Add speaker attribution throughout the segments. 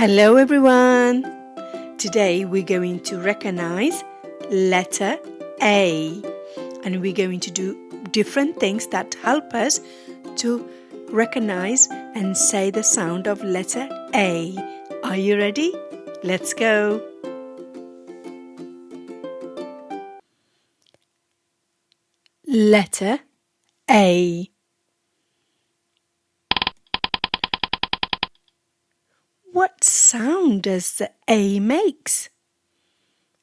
Speaker 1: Hello everyone! Today we're going to recognize letter A and we're going to do different things that help us to recognize and say the sound of letter A. Are you ready? Let's go! Letter A. What sound does the A makes?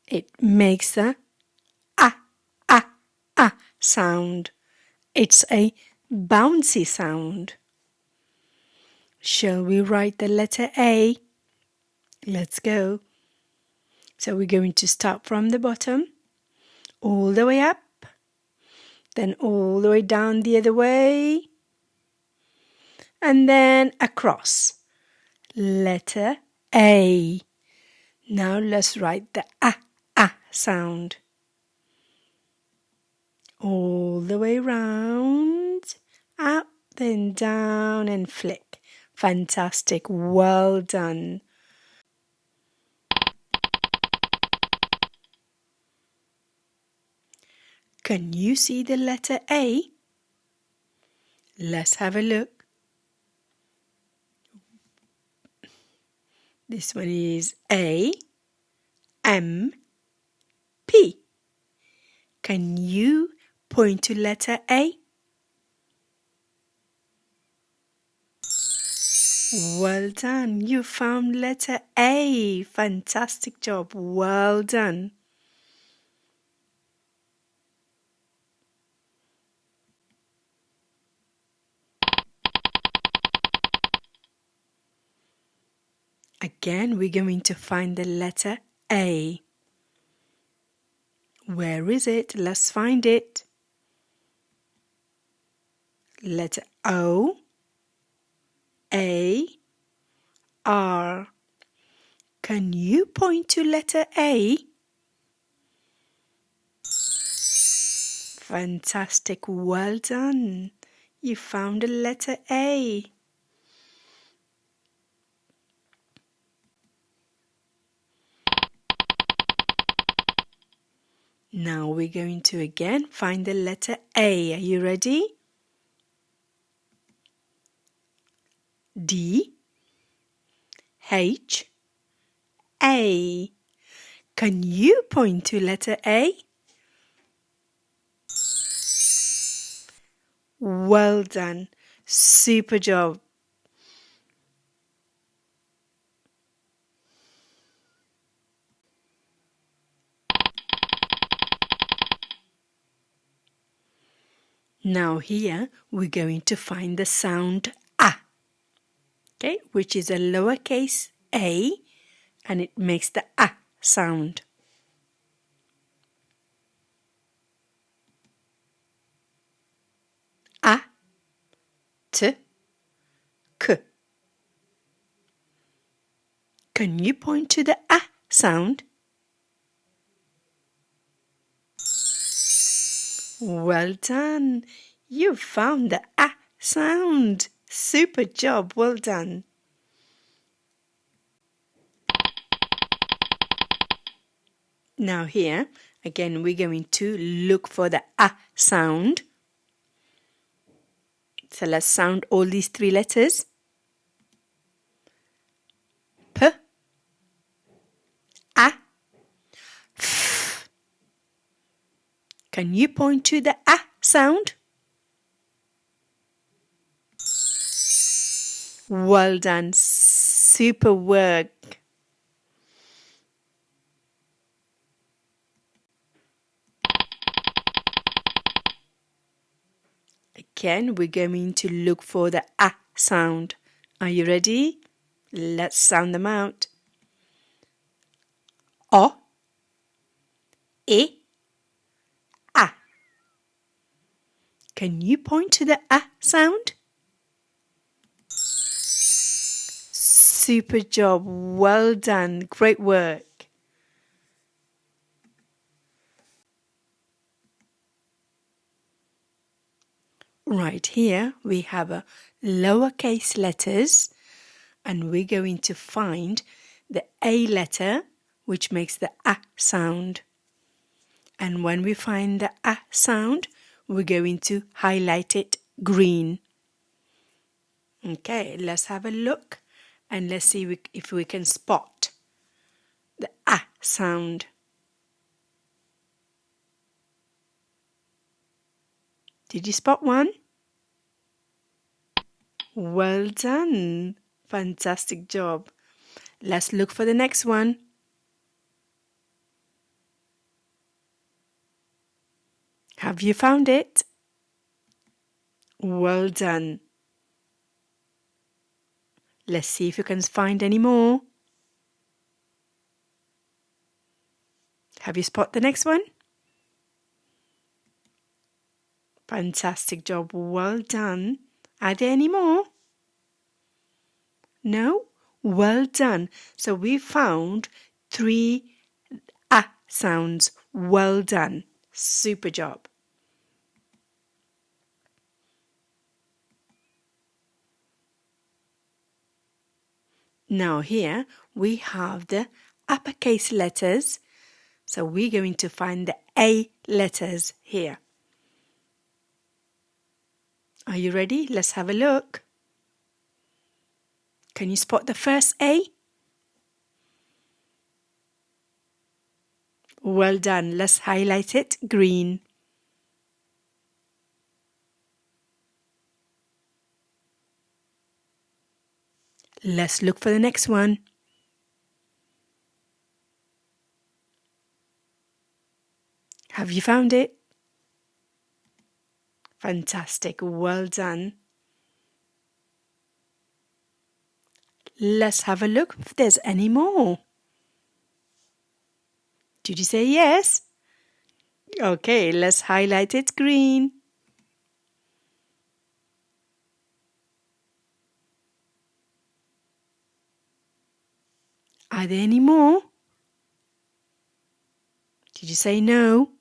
Speaker 1: It makes the ah sound. It's a bouncy sound. Shall we write the letter A? Let's go. So we're going to start from the bottom, all the way up, then all the way down the other way, and then across. Letter A. Now let's write the ah sound. All the way round, up, then down and flick. Fantastic, well done. Can you see the letter A? Let's have a look. This one is A, M, P. Can you point to letter A? Well done, you found letter A. Fantastic job, well done. Again, we're going to find the letter A. Where is it? Let's find it. Letter O, A, R. Can you point to letter A? Fantastic, well done. You found the letter A. Now we're going to again find the letter A. Are you ready? D, H, A. Can you point to letter A? Well done. Super job. Now here we're going to find the sound A, okay, which is a lowercase a and it makes the A sound. A, T, K. Can you point to the A sound? Well done. You found the A sound. Super job. Well done. Now here, again, we're going to look for the A sound. So let's sound all these three letters. P, A, F. Can you point to the A sound? Well done. Super work. Again, we're going to look for the A sound. Are you ready? Let's sound them out. O, E, A. Can you point to the A sound? Super job. Well done. Great work. Right here we have a lowercase letters and we're going to find the A letter, which makes the A sound. And when we find the A sound, we're going to highlight it green. Okay, let's have a look and let's see if we can spot the A sound. Did you spot one? Well done. Fantastic job. Let's look for the next one. Have you found it? Well done. Let's see if you can find any more. Have you spotted the next one? Fantastic job. Well done. Are there any more? No? Well done. So we found 3 A sounds. Well done. Super job. Now here we have the uppercase letters. So we're going to find the A letters here. Are you ready? Let's have a look. Can you spot the first A? Well done. Let's highlight it green. Let's look for the next one. Have you found it? Fantastic. Well done. Let's have a look if there's any more. Did you say yes? Okay, let's highlight it green. Are there any more? Did you say no?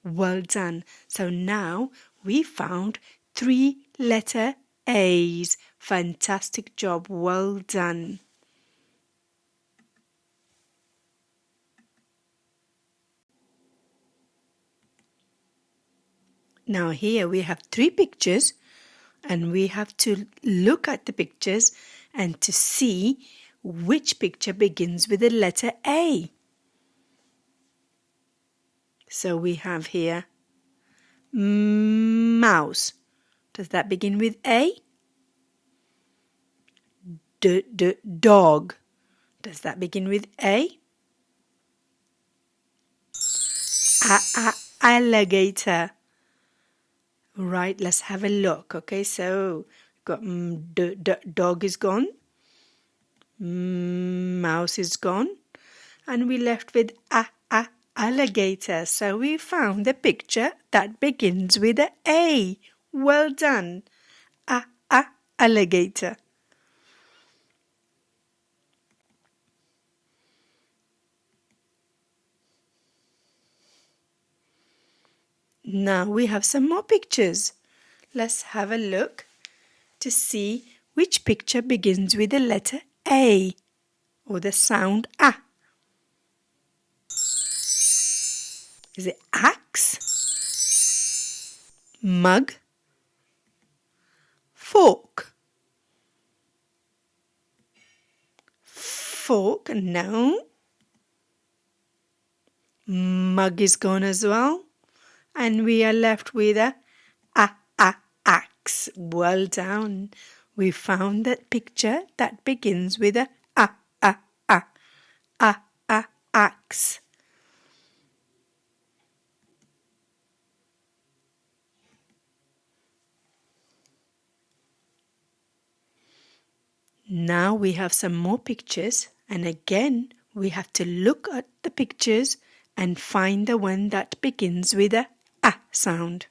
Speaker 1: Well done. So now we found 3 letter A's. Fantastic job. Well done. Now here we have 3 pictures and we have to look at the pictures and to see which picture begins with the letter A. So we have here mouse. Does that begin with A? Dog. Does that begin with A? Alligator. Right, let's have a look. Okay, so got dog is gone. Mouse is gone. And we left with alligator. So we found the picture that begins with a A. Well done. Alligator. Now we have some more pictures. Let's have a look to see which picture begins with the letter A or the sound A. Is it axe, mug, fork? Fork, no. Mug is gone as well. And we are left with a axe. Well done. We found that picture that begins with a axe. Now we have some more pictures, and again we have to look at the pictures and find the one that begins with a sound.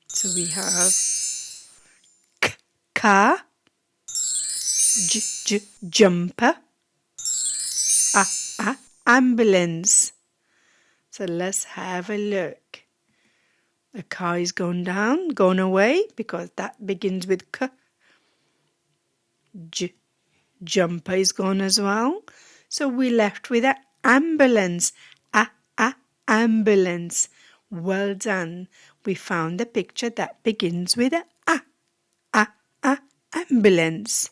Speaker 1: So we have car, jumper, ambulance. So let's have a look. The car is gone down, gone away, because that begins with K. Jumper is gone as well. So we're left with an ambulance. Ambulance. Well done. We found a picture that begins with a ambulance.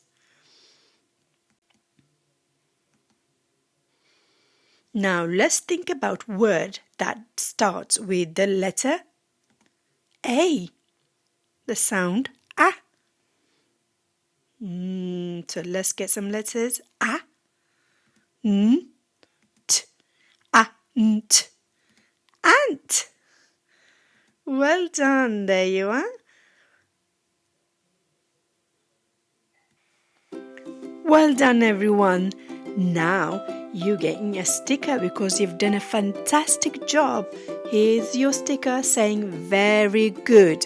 Speaker 1: Now let's think about word that starts with the letter A. The sound A. So let's get some letters. A, N, T, ant. Ant. Well done. There you are. Well done, everyone. Now you're getting a sticker because you've done a fantastic job. Here's your sticker saying very good.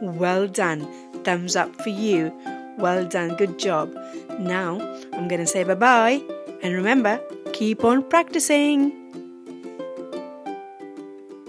Speaker 1: Well done. Thumbs up for you. Well done. Good job. Now I'm going to say bye-bye. And remember, keep on practicing.